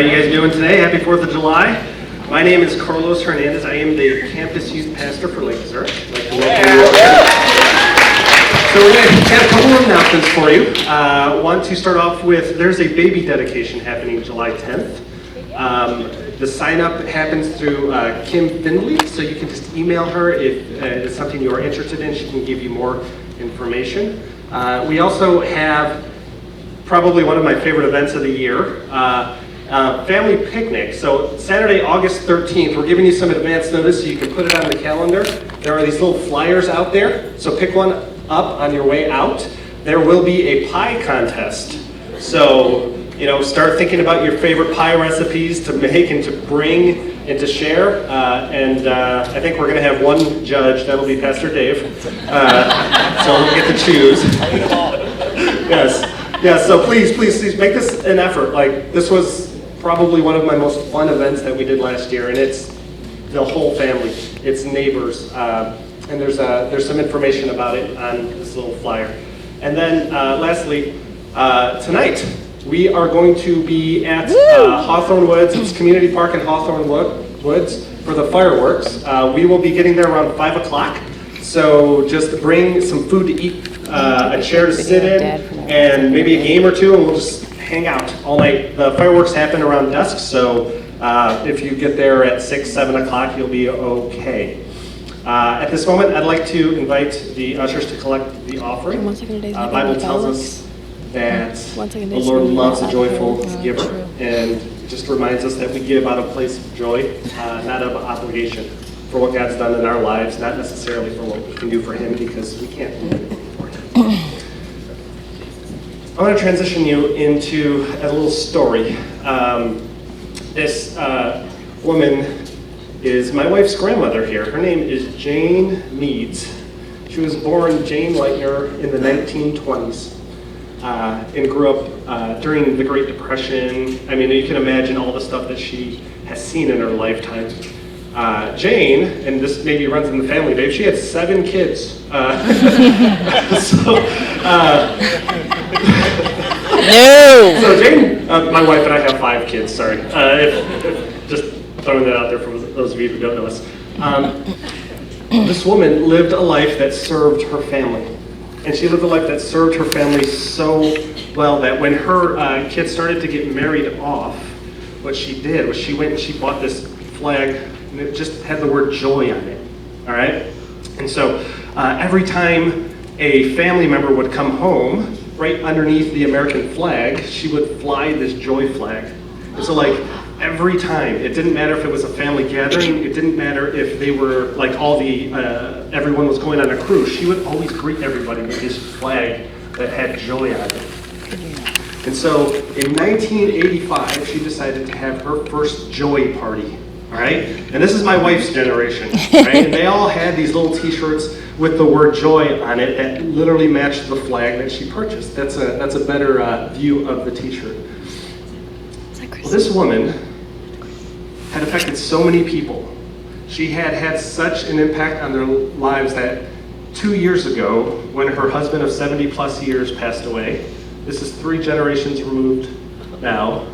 How you guys doing today? Happy 4th of July. My name is Carlos Hernandez. I am the campus youth pastor for Lake Zurich. I'd like to welcome you all here. So we're going to have a couple of announcements for you. Want to start off with, there's a baby dedication happening July 10th. The sign up happens through Kim Finley, so you can just email her if it's something you are interested in. She can give you more information. We also have probably one of my favorite events of the year, family picnic. So Saturday, August 13th, we're giving you some advance notice so you can put it on the calendar. There are these little flyers out there, so pick one up on your way out. There will be a pie contest. So, start thinking about your favorite pie recipes to make and to bring and to share. I think we're going to have one judge, that'll be Pastor Dave. So we'll get to choose. Yes, so please make this an effort. Like, this was probably one of my most fun events that we did last year, and it's the whole family, it's neighbors, and there's some information about it on this little flyer. And then lastly, tonight we are going to be at Hawthorne Woods. It's Community Park in Hawthorne Woods for the fireworks. We will be getting there around 5 o'clock, so just bring some food to eat, a chair to sit in, and maybe a game or two, and we'll just hang out all night. The fireworks happen around dusk, so if you get there at 6, 7 o'clock, you'll be okay. At this moment, I'd like to invite the ushers to collect the offering. The Bible tells us that the Lord loves a joyful giver, and it just reminds us that we give out of a place of joy, not of obligation for what God's done in our lives, not necessarily for what we can do for Him, because we can't do anything for Him. I want to transition you into a little story. This woman is my wife's grandmother here. Her name is Jane Meads. She was born Jane Leitner in the 1920s and grew up during the Great Depression. I mean, you can imagine all the stuff that she has seen in her lifetime. Jane, and this maybe runs in the family, Dave, she had 7 kids. No! So Jane, my wife and I have 5 kids, sorry. Just throwing that out there for those of you who don't know us. This woman lived a life that served her family. And she lived a life that served her family so well that when her kids started to get married off, what she did was she went and she bought this flag, and it just had the word joy on it, all right? And so every time a family member would come home, right underneath the American flag, she would fly this joy flag. And so like every time, it didn't matter if it was a family gathering, it didn't matter if they were like everyone was going on a cruise, she would always greet everybody with this flag that had joy on it. And so in 1985, she decided to have her first joy party. All right, and this is my wife's generation, right? And they all had these little T-shirts with the word "joy" on it that literally matched the flag that she purchased. That's a better view of the T-shirt. Well, this woman had affected so many people. She had such an impact on their lives that 2 years ago, when her husband of 70 plus years passed away, this is 3 generations removed now,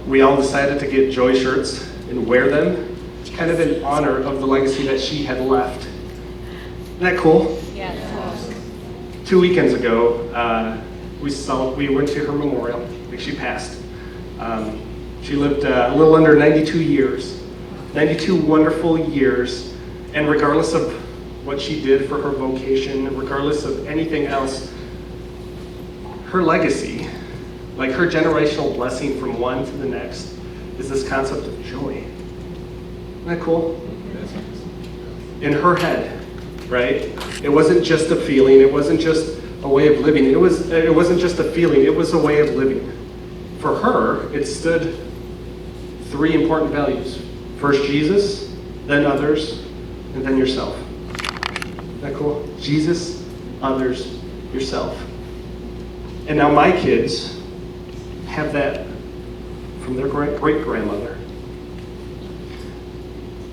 we all decided to get joy shirts and wear them, kind of in honor of the legacy that she had left. Isn't that cool? Yeah. 2 weekends ago, we went to her memorial. Like, she passed. She lived a little under 92 years, 92 wonderful years, and regardless of what she did for her vocation, regardless of anything else, her legacy, like her generational blessing from one to the next, is this concept of joy. Isn't that cool? In her head, right? It wasn't just a feeling, it wasn't just a way of living, it wasn't just a feeling, it was a way of living. For her, it stood 3 important values. First Jesus, then others, and then yourself. Isn't that cool? Jesus, others, yourself. And now my kids have that from their great-grandmother.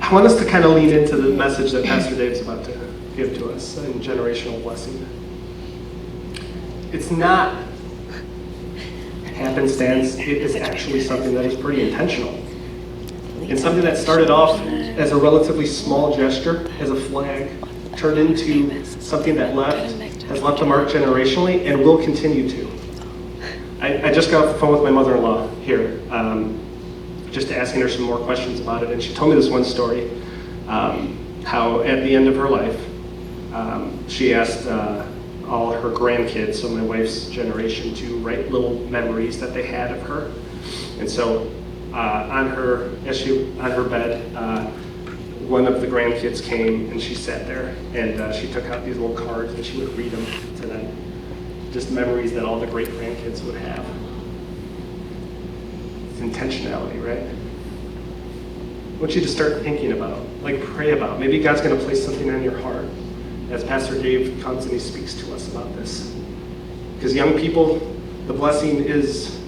I want us to kind of lean into the message that Pastor Dave's about to give to us in generational blessing. It's not happenstance. It is actually something that is pretty intentional. And something that started off as a relatively small gesture, as a flag, turned into something that has left a mark generationally and will continue to. I just got off the phone with my mother-in-law here, just asking her some more questions about it, and she told me this one story, how at the end of her life, she asked all her grandkids, so my wife's generation, to write little memories that they had of her. And so on her bed, one of the grandkids came and she sat there and she took out these little cards and she would read them to them. Just memories that all the great grandkids would have. It's intentionality, right? I want you to start thinking about, like pray about. Maybe God's going to place something on your heart as Pastor Dave comes and he speaks to us about this. Because young people, the blessing is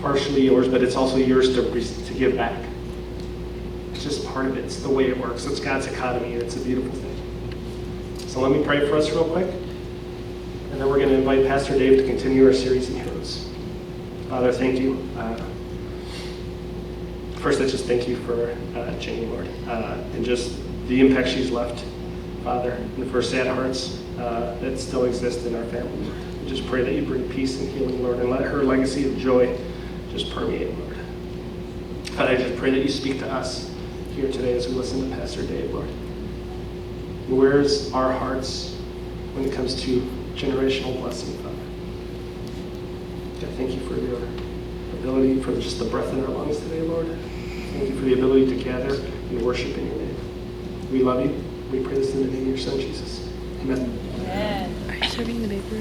partially yours, but it's also yours to give back. It's just part of it. It's the way it works. It's God's economy, and it's a beautiful thing. So let me pray for us real quick, and then we're going to invite Pastor Dave to continue our series in hymns. Father, thank you. First, I just thank you for Janie, Lord, and just the impact she's left, Father, and for sad hearts that still exist in our family. I just pray that you bring peace and healing, Lord, and let her legacy of joy just permeate, Lord. God, I just pray that you speak to us here today as we listen to Pastor Dave, Lord. Where's our hearts when it comes to generational blessing, Father? God, thank you for your ability, for just the breath in our lungs today, Lord. Thank you for the ability to gather and worship in your name. We love you. We pray this in the name of your Son, Jesus. Amen. Are you serving the paper?